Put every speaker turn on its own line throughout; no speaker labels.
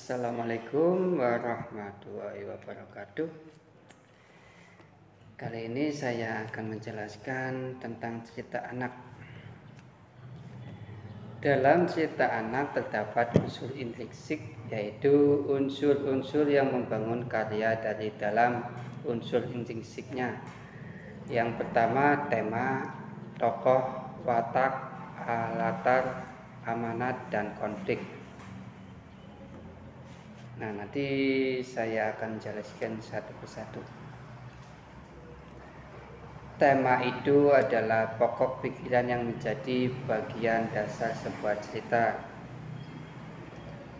Assalamualaikum warahmatullahi wabarakatuh. Kali ini saya akan menjelaskan tentang cerita anak. Dalam cerita anak terdapat unsur intrinsik, yaitu unsur-unsur yang membangun karya dari dalam unsur intrinsiknya. Yang pertama, tema, tokoh, watak, latar, amanat, dan konflik. Nah, nanti saya akan menjelaskan satu persatu. Tema itu adalah pokok pikiran yang menjadi bagian dasar sebuah cerita.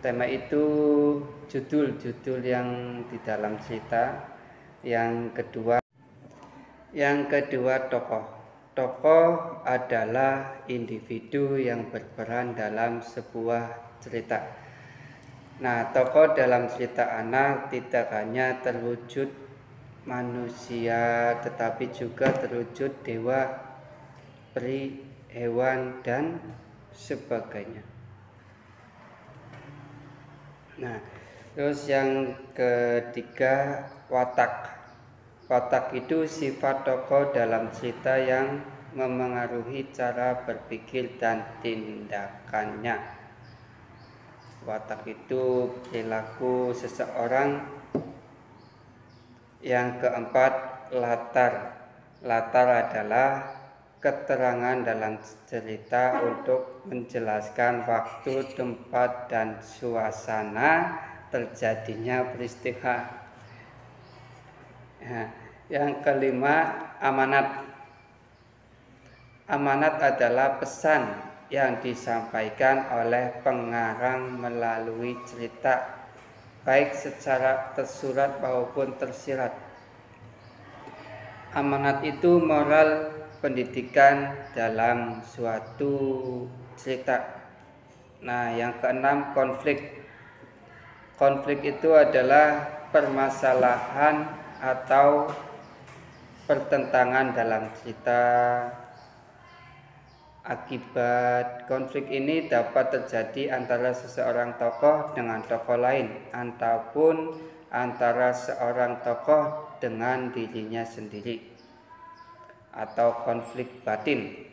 Tema itu judul-judul yang di dalam cerita. Yang kedua tokoh. Tokoh adalah individu yang berperan dalam sebuah cerita. Nah, tokoh dalam cerita anak tidak hanya terwujud manusia, tetapi juga terwujud dewa, peri, hewan, dan sebagainya. Nah, terus yang ketiga, watak. Watak itu sifat tokoh dalam cerita yang memengaruhi cara berpikir dan tindakannya. Watak itu perilaku seseorang. Yang keempat, latar. Latar adalah keterangan dalam cerita untuk menjelaskan waktu, tempat, dan suasana terjadinya peristiwa. Yang kelima, amanat. Amanat adalah pesan yang disampaikan oleh pengarang melalui cerita, baik secara tersurat maupun tersirat. Amanat itu moral pendidikan dalam suatu cerita. Nah, yang keenam, konflik. Konflik itu adalah permasalahan atau pertentangan dalam cerita. Akibat konflik ini dapat terjadi antara seseorang tokoh dengan tokoh lain, ataupun antara seorang tokoh dengan dirinya sendiri, atau konflik batin.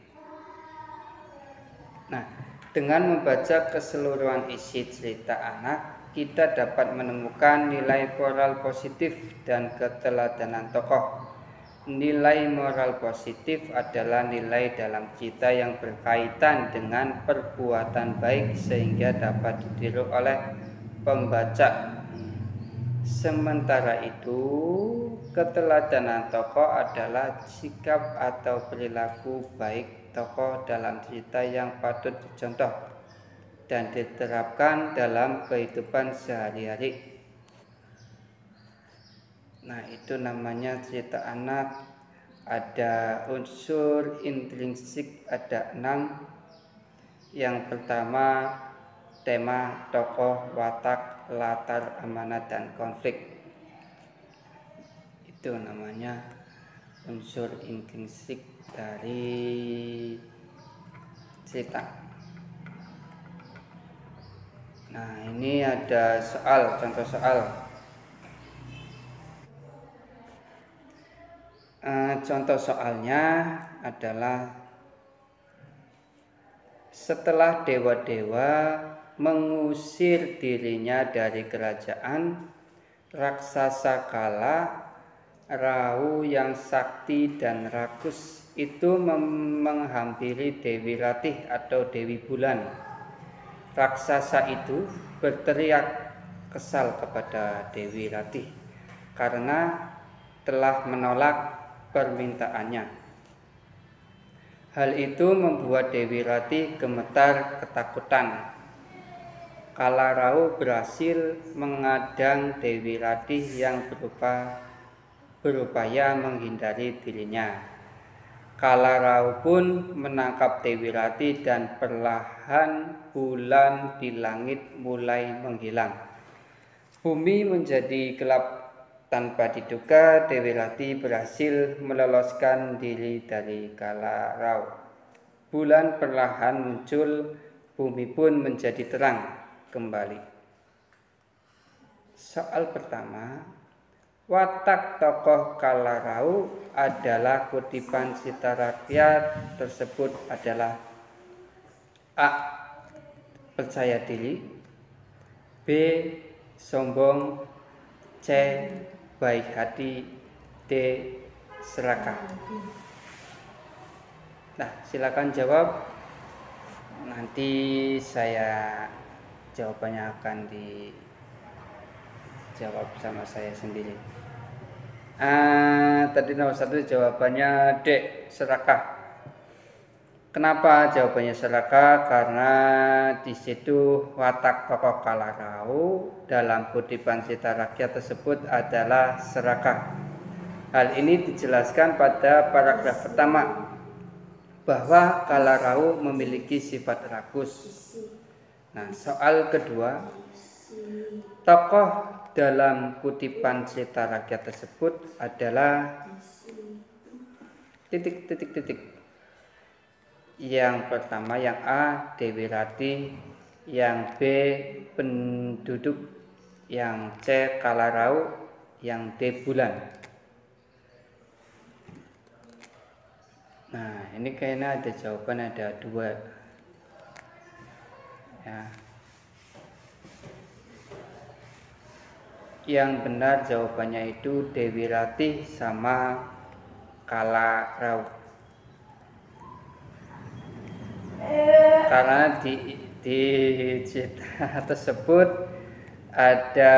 Nah, dengan membaca keseluruhan isi cerita anak, kita dapat menemukan nilai moral positif dan keteladanan tokoh. Nilai moral positif adalah nilai dalam cerita yang berkaitan dengan perbuatan baik sehingga dapat ditiru oleh pembaca. Sementara itu, keteladanan tokoh adalah sikap atau perilaku baik tokoh dalam cerita yang patut dicontoh dan diterapkan dalam kehidupan sehari-hari. Nah, itu namanya cerita anak. Ada unsur intrinsik, ada 6. Yang pertama, tema, tokoh, watak, latar, amanat, dan konflik. Itu namanya unsur intrinsik dari cerita. Nah, ini ada contoh soal. Contoh soalnya adalah setelah dewa-dewa mengusir dirinya dari kerajaan, raksasa kala, Rahu yang sakti dan rakus itu menghampiri Dewi Ratih atau Dewi Bulan. Raksasa itu berteriak kesal kepada Dewi Ratih karena telah menolak permintaannya. Hal itu membuat Dewi Ratih gemetar ketakutan. Kala Rahu berhasil mengadang Dewi Ratih yang berupaya menghindari dirinya. Kala Rahu pun menangkap Dewi Ratih dan perlahan bulan di langit mulai menghilang. Bumi menjadi gelap. Tanpa diduga, Dewi Ratih berhasil meloloskan diri dari Kala Rahu. Bulan perlahan muncul, bumi pun menjadi terang kembali. Soal pertama, watak tokoh Kalarau adalah kutipan Cita Rakyat tersebut adalah A. Percaya diri, B. Sombong, C. Baik hati, D. Serakah. Nah, silakan jawab. Nanti saya jawabannya akan dijawab sama saya sendiri. Tadi nomor 1 jawabannya D. Serakah. Kenapa jawabannya serakah? Karena di situ watak tokoh Kalarau dalam kutipan Cita Rakyat tersebut adalah serakah. Hal ini dijelaskan pada paragraf pertama bahwa Kalarau memiliki sifat rakus. Nah, soal kedua, tokoh dalam kutipan Cita Rakyat tersebut adalah titik. Yang pertama, yang A. Dewi Ratih, yang B. Penduduk, yang C. Kalarau, yang D. Bulan. Nah, ini kayaknya ada jawaban, ada 2 ya. Yang benar jawabannya itu Dewi Ratih sama Kalarau. Karena di cerita tersebut ada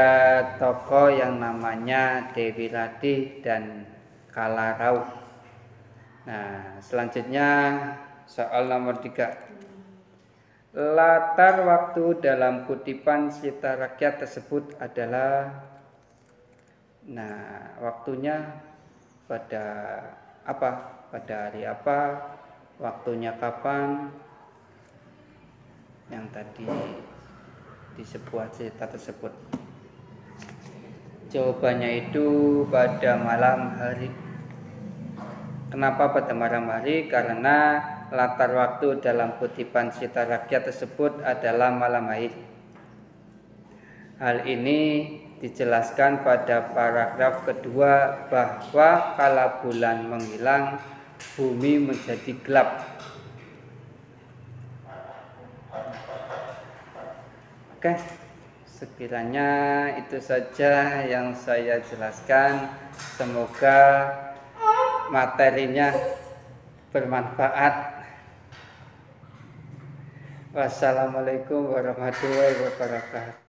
tokoh yang namanya Dewi Ratih dan Kalarau. Nah, selanjutnya soal nomor 3. Latar waktu dalam kutipan Cita Rakyat tersebut adalah, nah, waktunya pada apa? Pada hari apa? Waktunya kapan? Yang tadi di sebuah cerita tersebut. Jawabannya itu pada malam hari. Kenapa pada malam hari? Karena latar waktu dalam kutipan Cita Rakyat tersebut adalah malam hari. Hal ini dijelaskan pada paragraf kedua bahwa kala bulan menghilang, bumi menjadi gelap. Oke, sekiranya itu saja yang saya jelaskan. Semoga materinya bermanfaat. Wassalamualaikum warahmatullahi wabarakatuh.